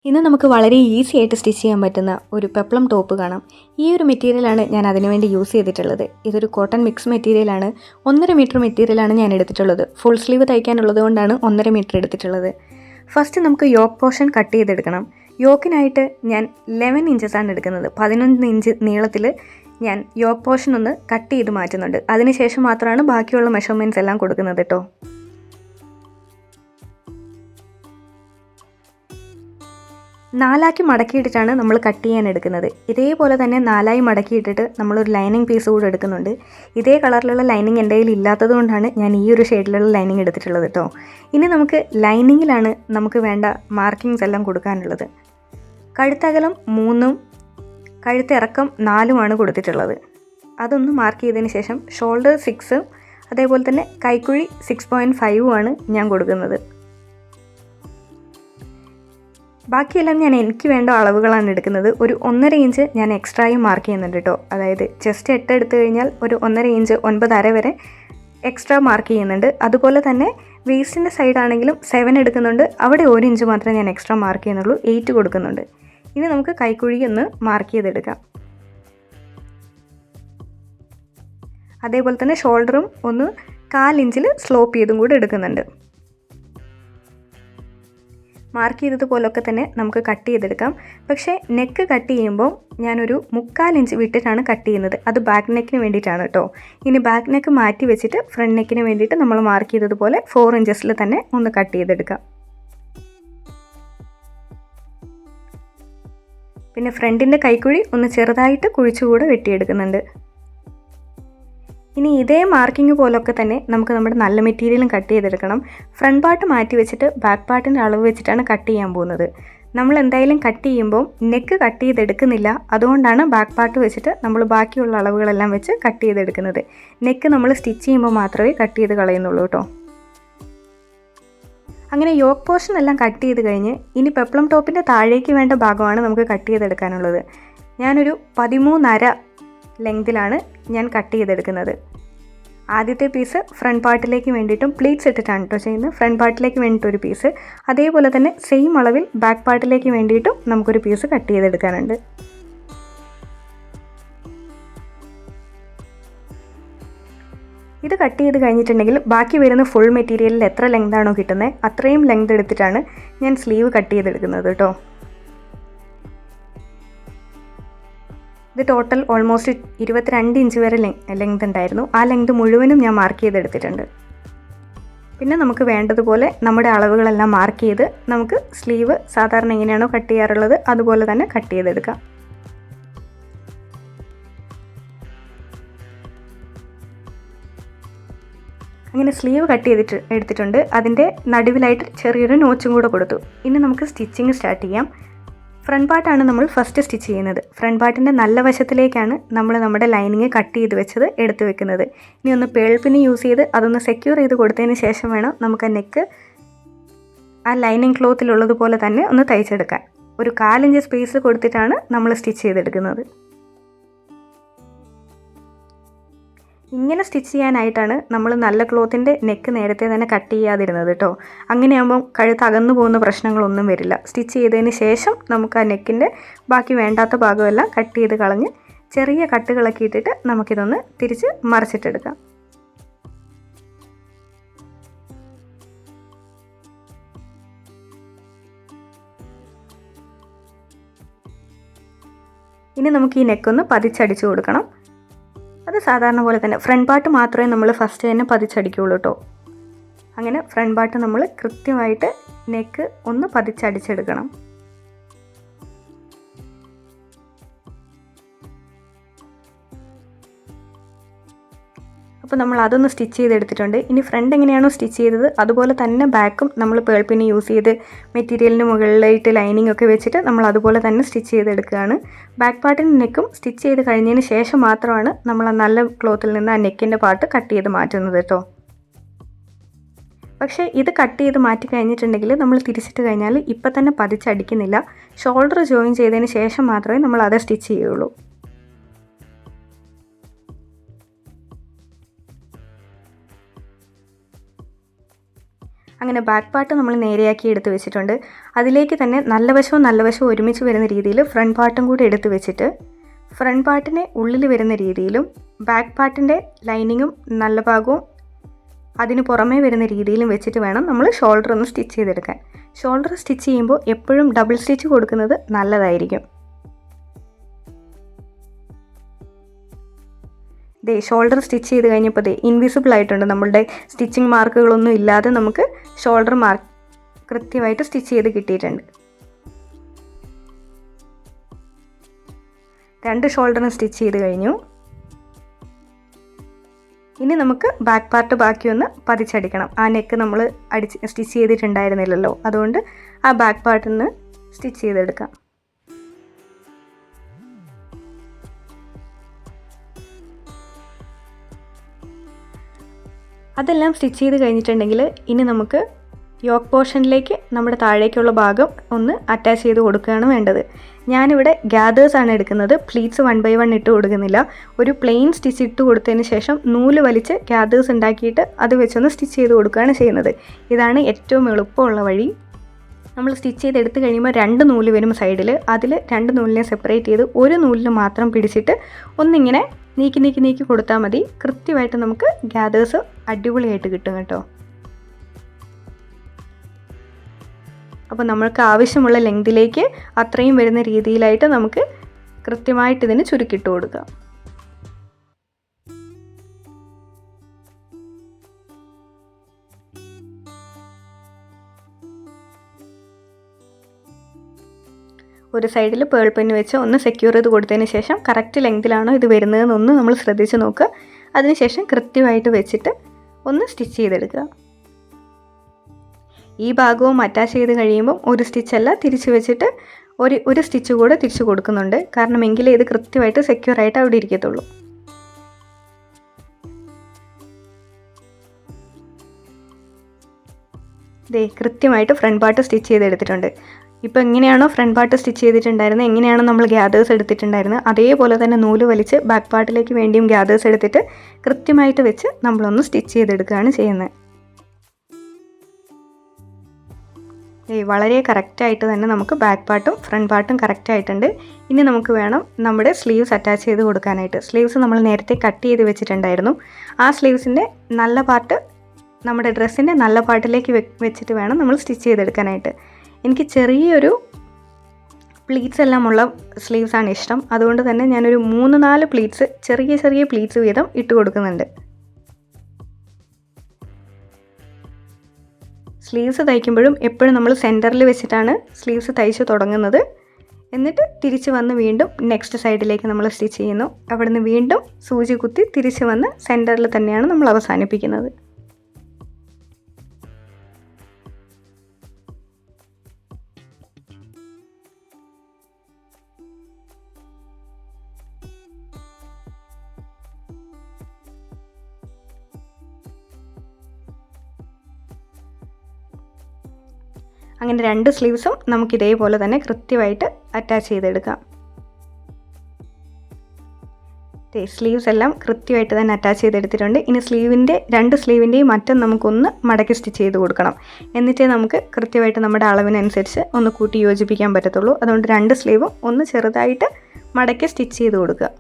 ഇന്ന് നമുക്ക് വളരെ ഈസി ആയിട്ട് സ്റ്റിച്ച് ചെയ്യാൻ പറ്റുന്ന ഒരു പെപ്ലം ടോപ്പ് കാണാം. ഈ ഒരു മെറ്റീരിയലാണ് ഞാൻ അതിനുവേണ്ടി യൂസ് ചെയ്തിട്ടുള്ളത്. ഇതൊരു കോട്ടൺ മിക്സ് മെറ്റീരിയലാണ്. 1.5 മീറ്റർ മെറ്റീരിയലാണ് ഞാൻ എടുത്തിട്ടുള്ളത്. ഫുൾ സ്ലീവ് തയ്ക്കാനുള്ളത് കൊണ്ടാണ് 1.5 മീറ്റർ എടുത്തിട്ടുള്ളത്. ഫസ്റ്റ് നമുക്ക് യോക്ക് പോർഷൻ കട്ട് ചെയ്തെടുക്കണം. യോക്കിനായിട്ട് ഞാൻ 11 ഇഞ്ചസാണ് എടുക്കുന്നത്. 11 ഇഞ്ച് നീളത്തിൽ ഞാൻ യോക്ക് പോർഷൻ ഒന്ന് കട്ട് ചെയ്ത് മാറ്റുന്നുണ്ട്. അതിനുശേഷം മാത്രമാണ് ബാക്കിയുള്ള മെഷർമെൻറ്റ്സ് എല്ലാം കൊടുക്കുന്നത് കേട്ടോ. നാലാക്കി മടക്കിയിട്ടിട്ടാണ് നമ്മൾ കട്ട് ചെയ്യാൻ എടുക്കുന്നത്. ഇതേപോലെ തന്നെ നാലായി മടക്കിയിട്ടിട്ട് നമ്മളൊരു ലൈനിങ് പീസ് കൂടെ എടുക്കുന്നുണ്ട്. ഇതേ കളറിലുള്ള ലൈനിങ് എൻ്റെ കയ്യിൽ ഇല്ലാത്തത് കൊണ്ടാണ് ഞാൻ ഈ ഒരു ഷെയ്ഡിലുള്ള ലൈനിങ് എടുത്തിട്ടുള്ളത് കേട്ടോ. ഇനി നമുക്ക് ലൈനിങ്ങിലാണ് നമുക്ക് വേണ്ട മാർക്കിങ്സ് എല്ലാം കൊടുക്കാനുള്ളത്. കഴുത്തകലം 3ഉം കഴുത്തിറക്കം 4ഉമാണ് കൊടുത്തിട്ടുള്ളത്. അതൊന്ന് മാർക്ക് ചെയ്തതിന് ശേഷം ഷോൾഡർ 6ഉം അതേപോലെ തന്നെ കൈക്കുഴി 6.5ഉമാണ് ഞാൻ കൊടുക്കുന്നത്. ബാക്കിയെല്ലാം ഞാൻ എനിക്ക് വേണ്ട അളവുകളാണ് എടുക്കുന്നത്. ഒരു 1.5 ഇഞ്ച് ഞാൻ എക്സ്ട്രായും മാർക്ക് ചെയ്യുന്നുണ്ട് കേട്ടോ. അതായത് ചെസ്റ്റ് 8 എടുത്തു കഴിഞ്ഞാൽ ഒരു 1.5 ഇഞ്ച് 9.5 വരെ എക്സ്ട്രാ മാർക്ക് ചെയ്യുന്നുണ്ട്. അതുപോലെ തന്നെ വേസ്റ്റിൻ്റെ സൈഡാണെങ്കിലും 7 എടുക്കുന്നുണ്ട്. അവിടെ 1 ഇഞ്ച് മാത്രമേ ഞാൻ എക്സ്ട്രാ മാർക്ക് ചെയ്യുന്നുള്ളൂ. 8 കൊടുക്കുന്നുണ്ട്. ഇനി നമുക്ക് കൈക്കുഴി ഒന്ന് മാർക്ക് ചെയ്തെടുക്കാം. അതേപോലെ തന്നെ ഷോൾഡറും ഒന്ന് 1/4 ഇഞ്ചിൽ സ്ലോപ്പ് ചെയ്തും കൂടെ എടുക്കുന്നുണ്ട്. മാർക്ക് ചെയ്തതുപോലൊക്കെ തന്നെ നമുക്ക് കട്ട് ചെയ്തെടുക്കാം. പക്ഷേ നെക്ക് കട്ട് ചെയ്യുമ്പോൾ ഞാനൊരു 3/4 ഇഞ്ച് വിട്ടിട്ടാണ് കട്ട് ചെയ്യുന്നത്. അത് ബാക്ക് നെക്കിന് വേണ്ടിയിട്ടാണ് കേട്ടോ. ഇനി ബാക്ക് നെക്ക് മാറ്റി വെച്ചിട്ട് ഫ്രണ്ട് നെക്കിന് വേണ്ടിയിട്ട് നമ്മൾ മാർക്ക് ചെയ്തതുപോലെ 4 ഇഞ്ചസിൽ തന്നെ ഒന്ന് കട്ട് ചെയ്തെടുക്കാം. പിന്നെ ഫ്രണ്ടിൻ്റെ കൈക്കുഴി ഒന്ന് ചെറുതായിട്ട് കുഴിച്ചുകൂടെ വെട്ടിയെടുക്കുന്നുണ്ട്. ഇനി ഇതേ മാർക്കിംഗ് പോലൊക്കെ തന്നെ നമുക്ക് നമ്മുടെ നല്ല മെറ്റീരിയലും കട്ട് ചെയ്തെടുക്കണം. ഫ്രണ്ട് പാർട്ട് മാറ്റി വെച്ചിട്ട് ബാക്ക് പാർട്ടിൻ്റെ അളവ് വെച്ചിട്ടാണ് കട്ട് ചെയ്യാൻ പോകുന്നത്. നമ്മൾ എന്തായാലും കട്ട് ചെയ്യുമ്പോൾ നെക്ക് കട്ട് ചെയ്തെടുക്കുന്നില്ല. അതുകൊണ്ടാണ് ബാക്ക് പാർട്ട് വെച്ചിട്ട് നമ്മൾ ബാക്കിയുള്ള അളവുകളെല്ലാം വെച്ച് കട്ട് ചെയ്തെടുക്കുന്നത്. നെക്ക് നമ്മൾ സ്റ്റിച്ച് ചെയ്യുമ്പോൾ മാത്രമേ കട്ട് ചെയ്ത് കളയുന്നുള്ളൂ കേട്ടോ. അങ്ങനെ യോക്ക് പോർഷൻ എല്ലാം കട്ട് ചെയ്ത് കഴിഞ്ഞ് ഇനി പെപ്ലം ടോപ്പിൻ്റെ താഴേക്ക് വേണ്ട ഭാഗമാണ് നമുക്ക് കട്ട് ചെയ്തെടുക്കാനുള്ളത്. ഞാനൊരു 13.5 ലെങ്തിലാണ് ഞാൻ കട്ട് ചെയ്തെടുക്കുന്നത്. ആദ്യത്തെ പീസ് ഫ്രണ്ട് പാർട്ടിലേക്ക് വേണ്ടിയിട്ടും പ്ലീറ്റ്സ് ഇട്ടിട്ടാണ് കേട്ടോ ചെയ്യുന്നത്. ഫ്രണ്ട് പാർട്ടിലേക്ക് വേണ്ടിയിട്ടൊരു പീസ്, അതേപോലെ തന്നെ സെയിം അളവിൽ ബാക്ക് പാർട്ടിലേക്ക് വേണ്ടിയിട്ടും നമുക്കൊരു പീസ് കട്ട് ചെയ്തെടുക്കാനുണ്ട്. ഇത് കട്ട് ചെയ്ത് കഴിഞ്ഞിട്ടുണ്ടെങ്കിൽ ബാക്കി വരുന്ന ഫുൾ മെറ്റീരിയലിൽ എത്ര ലെങ്താണോ കിട്ടുന്നത് അത്രയും ലെങ്ത് എടുത്തിട്ടാണ് ഞാൻ സ്ലീവ് കട്ട് ചെയ്തെടുക്കുന്നത് കേട്ടോ. ഇത് ടോട്ടൽ ഓൾമോസ്റ്റ് 22 ഇഞ്ച് വരെ ലെങ്ത് ഉണ്ടായിരുന്നു. ആ ലെങ്ത് മുഴുവനും ഞാൻ മാർക്ക് ചെയ്തെടുത്തിട്ടുണ്ട്. പിന്നെ നമുക്ക് വേണ്ടതുപോലെ നമ്മുടെ അളവുകളെല്ലാം മാർക്ക് ചെയ്ത് നമുക്ക് സ്ലീവ് സാധാരണ എങ്ങനെയാണോ കട്ട് ചെയ്യാറുള്ളത് അതുപോലെ തന്നെ കട്ട് ചെയ്തെടുക്കാം. അങ്ങനെ സ്ലീവ് കട്ട് എടുത്തിട്ടുണ്ട്. അതിൻ്റെ നടുവിലായിട്ട് ചെറിയൊരു നോച്ചും കൂടെ കൊടുത്തു. ഇനി നമുക്ക് സ്റ്റിച്ചിങ് സ്റ്റാർട്ട് ചെയ്യാം. ഫ്രണ്ട് പാർട്ടാണ് നമ്മൾ ഫസ്റ്റ് സ്റ്റിച്ച് ചെയ്യുന്നത്. ഫ്രണ്ട് പാർട്ടിൻ്റെ നല്ല വശത്തിലേക്കാണ് നമ്മൾ നമ്മുടെ ലൈനിങ് കട്ട് ചെയ്ത് വെച്ചത് എടുത്ത് വെക്കുന്നത്. ഇനി ഒന്ന് പേൾപ്പിന് യൂസ് ചെയ്ത് അതൊന്ന് സെക്യൂർ ചെയ്ത് കൊടുത്തതിന് ശേഷം വേണം നമുക്ക് നെക്ക് ആ ലൈനിങ് ക്ലോത്തിലുള്ളതുപോലെ തന്നെ ഒന്ന് തയ്ച്ചെടുക്കാൻ. ഒരു 1/4 ഇഞ്ച് സ്പേസ് കൊടുത്തിട്ടാണ് നമ്മൾ സ്റ്റിച്ച് ചെയ്തെടുക്കുന്നത്. ഇങ്ങനെ സ്റ്റിച്ച് ചെയ്യാനായിട്ടാണ് നമ്മൾ നല്ല ക്ലോത്തിൻ്റെ നെക്ക് നേരത്തെ തന്നെ കട്ട് ചെയ്യാതിരുന്നത് കേട്ടോ. അങ്ങനെയാകുമ്പം കഴുത്ത് അകന്നു പോകുന്ന പ്രശ്നങ്ങളൊന്നും വരില്ല. സ്റ്റിച്ച് ചെയ്തതിന് ശേഷം നമുക്ക് ആ നെക്കിൻ്റെ ബാക്കി വേണ്ടാത്ത ഭാഗമെല്ലാം കട്ട് ചെയ്ത് കളഞ്ഞ് ചെറിയ കട്ടുകളൊക്കെ ഇട്ടിട്ട് നമുക്കിതൊന്ന് തിരിച്ച് മറിച്ചിട്ടെടുക്കാം. ഇനി നമുക്ക് ഈ നെക്കൊന്ന് പതിച്ചടിച്ചു കൊടുക്കണം. അത് സാധാരണ പോലെ തന്നെ ഫ്രണ്ട് പാർട്ട് മാത്രമേ നമ്മൾ ഫസ്റ്റ് തന്നെ പതിച്ചടിക്കുകയുള്ളൂ കേട്ടോ. അങ്ങനെ ഫ്രണ്ട് പാർട്ട് നമ്മൾ കൃത്യമായിട്ട് നെക്ക് ഒന്ന് പതിച്ചടിച്ചെടുക്കണം. അപ്പോൾ നമ്മൾ അതൊന്ന് സ്റ്റിച്ച് ചെയ്തെടുത്തിട്ടുണ്ട്. ഇനി ഫ്രണ്ട് എങ്ങനെയാണോ സ്റ്റിച്ച് ചെയ്തത് അതുപോലെ തന്നെ ബാക്കും നമ്മൾ പേൾപ്പിന് യൂസ് ചെയ്ത് മെറ്റീരിയലിന് മുകളിലായിട്ട് ലൈനിങ് ഒക്കെ വെച്ചിട്ട് നമ്മൾ അതുപോലെ തന്നെ സ്റ്റിച്ച് ചെയ്തെടുക്കുകയാണ്. ബാക്ക് പാർട്ടിന് നെക്കും സ്റ്റിച്ച് ചെയ്ത് കഴിഞ്ഞതിന് ശേഷം മാത്രമാണ് നമ്മൾ ആ നല്ല ക്ലോത്തിൽ നിന്ന് ആ നെക്കിൻ്റെ പാർട്ട് കട്ട് ചെയ്ത് മാറ്റുന്നത് കേട്ടോ. പക്ഷേ ഇത് കട്ട് ചെയ്ത് മാറ്റി കഴിഞ്ഞിട്ടുണ്ടെങ്കിൽ നമ്മൾ തിരിച്ചിട്ട് കഴിഞ്ഞാൽ ഇപ്പം തന്നെ പതിച്ചടിക്കുന്നില്ല. ഷോൾഡർ ജോയിൻ ചെയ്തതിന് ശേഷം മാത്രമേ നമ്മൾ അത് സ്റ്റിച്ച് ചെയ്യുള്ളൂ. അങ്ങനെ ബാക്ക് പാർട്ട് നമ്മൾ നേരെയാക്കി എടുത്ത് വെച്ചിട്ടുണ്ട്. അതിലേക്ക് തന്നെ നല്ല വശവും ഒരുമിച്ച് വരുന്ന രീതിയിൽ ഫ്രണ്ട് പാർട്ടും കൂടി എടുത്ത് വെച്ചിട്ട് ഫ്രണ്ട് പാർട്ടിനെ ഉള്ളിൽ വരുന്ന രീതിയിലും ബാക്ക് പാർട്ടിൻ്റെ ലൈനിങ്ങും നല്ല ഭാഗവും അതിന് പുറമേ വരുന്ന രീതിയിലും വെച്ചിട്ട് വേണം നമ്മൾ ഷോൾഡർ ഒന്ന് സ്റ്റിച്ച് ചെയ്തെടുക്കാൻ. ഷോൾഡർ സ്റ്റിച്ച് ചെയ്യുമ്പോൾ എപ്പോഴും ഡബിൾ സ്റ്റിച്ച് കൊടുക്കുന്നത് നല്ലതായിരിക്കും. ഷോൾഡർ സ്റ്റിച്ച് ചെയ്ത് കഴിഞ്ഞപ്പോൾ ഇൻവിസിബിൾ ആയിട്ടുണ്ട്. നമ്മളുടെ സ്റ്റിച്ചിങ് മാർക്കുകളൊന്നും ഇല്ലാതെ നമുക്ക് ഷോൾഡർ മാർക്ക് കൃത്യമായിട്ട് സ്റ്റിച്ച് ചെയ്ത് കിട്ടിയിട്ടുണ്ട്. 2 ഷോൾഡറും സ്റ്റിച്ച് ചെയ്ത് കഴിഞ്ഞു. ഇനി നമുക്ക് ബാക്ക് പാർട്ട് ബാക്കിയൊന്ന് പതിച്ചടിക്കണം. ആ നെക്ക് നമ്മൾ സ്റ്റിച്ച് ചെയ്തിട്ടുണ്ടായിരുന്നില്ലല്ലോ, അതുകൊണ്ട് ആ ബാക്ക് പാർട്ടിൽ നിന്ന് സ്റ്റിച്ച് ചെയ്തെടുക്കാം. അതെല്ലാം സ്റ്റിച്ച് ചെയ്ത് കഴിഞ്ഞിട്ടുണ്ടെങ്കിൽ ഇനി നമുക്ക് യോക്ക് പോർഷനിലേക്ക് നമ്മുടെ താഴേക്കുള്ള ഭാഗം ഒന്ന് അറ്റാച്ച് ചെയ്ത് കൊടുക്കുകയാണ് വേണ്ടത്. ഞാനിവിടെ ഗ്യാദേഴ്സാണ് എടുക്കുന്നത്. പ്ലീറ്റ്സ് 1 by 1 ഇട്ട് കൊടുക്കുന്നില്ല. ഒരു പ്ലെയിൻ സ്റ്റിച്ച് ഇട്ട് കൊടുത്തതിന് ശേഷം നൂല് വലിച്ച് ഗ്യാദേഴ്സ് ഉണ്ടാക്കിയിട്ട് അത് വെച്ചൊന്ന് സ്റ്റിച്ച് ചെയ്ത് കൊടുക്കുകയാണ് ചെയ്യുന്നത്. ഇതാണ് ഏറ്റവും എളുപ്പമുള്ള വഴി. നമ്മൾ സ്റ്റിച്ച് ചെയ്തെടുത്ത് കഴിയുമ്പോൾ 2 നൂല് വരും സൈഡിൽ. അതിൽ 2 നൂലിനെ സെപ്പറേറ്റ് ചെയ്ത് ഒരു നൂലിൽ മാത്രം പിടിച്ചിട്ട് ഒന്നിങ്ങനെ നീക്കി കൊടുത്താൽ മതി. കൃത്യമായിട്ട് നമുക്ക് ഗ്യാദേഴ്സ് അടിപൊളിയായിട്ട് കിട്ടും കേട്ടോ. അപ്പോൾ നമ്മൾക്ക് ആവശ്യമുള്ള ലെങ്തിലേക്ക് അത്രയും വരുന്ന രീതിയിലായിട്ട് നമുക്ക് കൃത്യമായിട്ട് ഇതിന് ചുരുക്കിട്ട് കൊടുക്കാം. ഒരു സൈഡിൽ പേൾ പെന്ന് വെച്ച് ഒന്ന് സെക്യൂർ ചെയ്ത് കൊടുത്തതിന് ശേഷം കറക്റ്റ് ലെങ്തിലാണോ ഇത് വരുന്നതെന്നൊന്ന് നമ്മൾ ശ്രദ്ധിച്ച് നോക്കുക. അതിനുശേഷം കൃത്യമായിട്ട് വെച്ചിട്ട് ഒന്ന് സ്റ്റിച്ച് ചെയ്തെടുക്കുക. ഈ ഭാഗവും അറ്റാച്ച് ചെയ്ത് കഴിയുമ്പം ഒരു സ്റ്റിച്ചല്ല തിരിച്ച് വെച്ചിട്ട് ഒരു സ്റ്റിച്ച് കൂടെ തിരിച്ച് കൊടുക്കുന്നുണ്ട്. കാരണം എങ്കിലേ ഇത് കൃത്യമായിട്ട് സെക്യൂറായിട്ട് അവിടെ ഇരിക്കത്തുള്ളൂ. കൃത്യമായിട്ട് ഫ്രണ്ട് പാർട്ട് സ്റ്റിച്ച് ചെയ്തെടുത്തിട്ടുണ്ട്. ഇപ്പോൾ എങ്ങനെയാണോ ഫ്രണ്ട് പാർട്ട് സ്റ്റിച്ച് ചെയ്തിട്ടുണ്ടായിരുന്നത്, എങ്ങനെയാണോ നമ്മൾ ഗ്യാദേഴ്സ് എടുത്തിട്ടുണ്ടായിരുന്നത്, അതേപോലെ തന്നെ നൂല് വലിച്ച് ബാക്ക് പാർട്ടിലേക്ക് വേണ്ടിയും ഗ്യാദേഴ്സ് എടുത്തിട്ട് കൃത്യമായിട്ട് വെച്ച് നമ്മളൊന്ന് സ്റ്റിച്ച് ചെയ്തെടുക്കുകയാണ് ചെയ്യുന്നത്. വളരെ കറക്റ്റായിട്ട് തന്നെ നമുക്ക് ബാക്ക് പാർട്ടും ഫ്രണ്ട് പാർട്ടും കറക്റ്റായിട്ടുണ്ട്. ഇനി നമുക്ക് വേണം നമ്മുടെ സ്ലീവ്സ് അറ്റാച്ച് ചെയ്ത് കൊടുക്കാനായിട്ട്. സ്ലീവ്സ് നമ്മൾ നേരത്തെ കട്ട് ചെയ്ത് വെച്ചിട്ടുണ്ടായിരുന്നു. ആ സ്ലീവ്സിൻ്റെ നല്ല പാർട്ട് നമ്മുടെ ഡ്രസ്സിൻ്റെ നല്ല പാർട്ടിലേക്ക് വെച്ചിട്ട് വേണം നമ്മൾ സ്റ്റിച്ച് ചെയ്തെടുക്കാനായിട്ട്. എനിക്ക് ചെറിയൊരു പ്ലീറ്റ്സ് എല്ലാം ഉള്ള സ്ലീവ്സാണ് ഇഷ്ടം. അതുകൊണ്ട് തന്നെ ഞാനൊരു 3-4 പ്ലീറ്റ്സ് ചെറിയ പ്ലീറ്റ്സ് വീതം ഇട്ട് കൊടുക്കുന്നുണ്ട്. സ്ലീവ്സ് തയ്ക്കുമ്പോഴും എപ്പോഴും നമ്മൾ സെൻറ്ററിൽ വെച്ചിട്ടാണ് സ്ലീവ്സ് തയ്ച്ച് തുടങ്ങുന്നത്. എന്നിട്ട് തിരിച്ച് വന്ന് വീണ്ടും നെക്സ്റ്റ് സൈഡിലേക്ക് നമ്മൾ സ്റ്റിച്ച് ചെയ്യുന്നു. അവിടുന്ന് വീണ്ടും സൂചി കുത്തി തിരിച്ച് വന്ന് സെൻറ്ററിൽ തന്നെയാണ് നമ്മൾ അവസാനിപ്പിക്കുന്നത്. അങ്ങനെ 2 സ്ലീവ്സും നമുക്ക് ഇതേപോലെ തന്നെ കൃത്യമായിട്ട് അറ്റാച്ച് ചെയ്തെടുക്കാം. സ്ലീവ്സ് എല്ലാം കൃത്യമായിട്ട് തന്നെ അറ്റാച്ച് ചെയ്തെടുത്തിട്ടുണ്ട്. ഇനി 2 സ്ലീവിൻ്റെയും അറ്റം നമുക്കൊന്ന് മടക്കി സ്റ്റിച്ച് ചെയ്ത് കൊടുക്കണം. എന്നിട്ടേ നമുക്ക് കൃത്യമായിട്ട് നമ്മുടെ അളവിനനുസരിച്ച് ഒന്ന് കൂട്ടി യോജിപ്പിക്കാൻ പറ്റത്തുള്ളൂ. അതുകൊണ്ട് 2 സ്ലീവും ഒന്ന് ചെറുതായിട്ട് മടക്കി സ്റ്റിച്ച് ചെയ്ത് കൊടുക്കുക.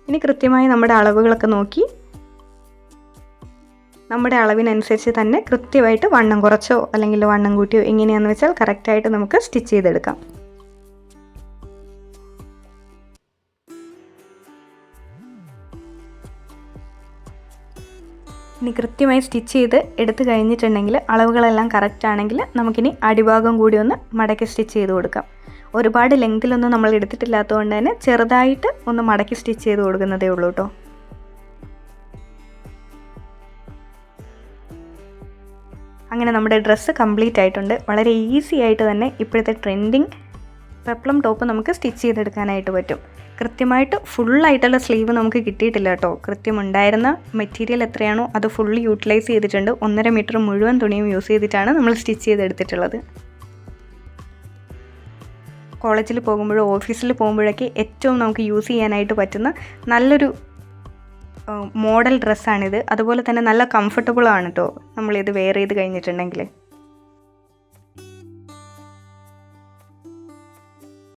ഇനി കൃത്യമായി നമ്മുടെ അളവുകളൊക്കെ നോക്കി നമ്മുടെ അളവിനനുസരിച്ച് തന്നെ കൃത്യമായിട്ട് വണ്ണം കുറച്ചോ അല്ലെങ്കിൽ വണ്ണം കൂട്ടിയോ എങ്ങനെയാണെന്ന് വെച്ചാൽ കറക്റ്റായിട്ട് നമുക്ക് സ്റ്റിച്ച് ചെയ്തെടുക്കാം. ഇനി കൃത്യമായി സ്റ്റിച്ച് ചെയ്ത് എടുത്തു കഴിഞ്ഞിട്ടുണ്ടെങ്കിൽ അളവുകളെല്ലാം കറക്റ്റ് ആണെങ്കിൽ നമുക്കിനി അടിഭാഗം കൂടി ഒന്ന് മടക്കി സ്റ്റിച്ച് ചെയ്ത് കൊടുക്കാം. ഒരുപാട് ലെങ്തിലൊന്നും നമ്മൾ എടുത്തിട്ടില്ലാത്തതുകൊണ്ട് തന്നെ ചെറുതായിട്ട് ഒന്ന് മടക്കി സ്റ്റിച്ച് ചെയ്ത് കൊടുക്കുന്നതേ ഉള്ളൂ കേട്ടോ. അങ്ങനെ നമ്മുടെ ഡ്രസ്സ് കംപ്ലീറ്റ് ആയിട്ടുണ്ട്. വളരെ ഈസി ആയിട്ട് തന്നെ ഇപ്പോഴത്തെ ട്രെൻഡിങ് പെപ്ലം ടോപ്പ് നമുക്ക് സ്റ്റിച്ച് ചെയ്തെടുക്കാനായിട്ട് പറ്റും. കൃത്യമായിട്ട് ഫുള്ളായിട്ടുള്ള സ്ലീവ് നമുക്ക് കിട്ടിയിട്ടില്ല കേട്ടോ. കൃത്യമുണ്ടായിരുന്ന മെറ്റീരിയൽ എത്രയാണോ അത് ഫുള്ള് യൂട്ടിലൈസ് ചെയ്തിട്ടുണ്ട്. 1.5 മീറ്റർ മുഴുവൻ തുണിയും യൂസ് ചെയ്തിട്ടാണ് നമ്മൾ സ്റ്റിച്ച് ചെയ്തെടുത്തിട്ടുള്ളത്. കോളേജിൽ പോകുമ്പോഴോ ഓഫീസിൽ പോകുമ്പോഴൊക്കെ ഏറ്റവും നമുക്ക് യൂസ് ചെയ്യാനായിട്ട് പറ്റുന്ന നല്ലൊരു മോഡൽ ഡ്രസ്സാണിത്. അതുപോലെ തന്നെ നല്ല കംഫർട്ടബിളാണ് കേട്ടോ നമ്മളിത് വെയർ ചെയ്ത് കഴിഞ്ഞിട്ടുണ്ടെങ്കിൽ.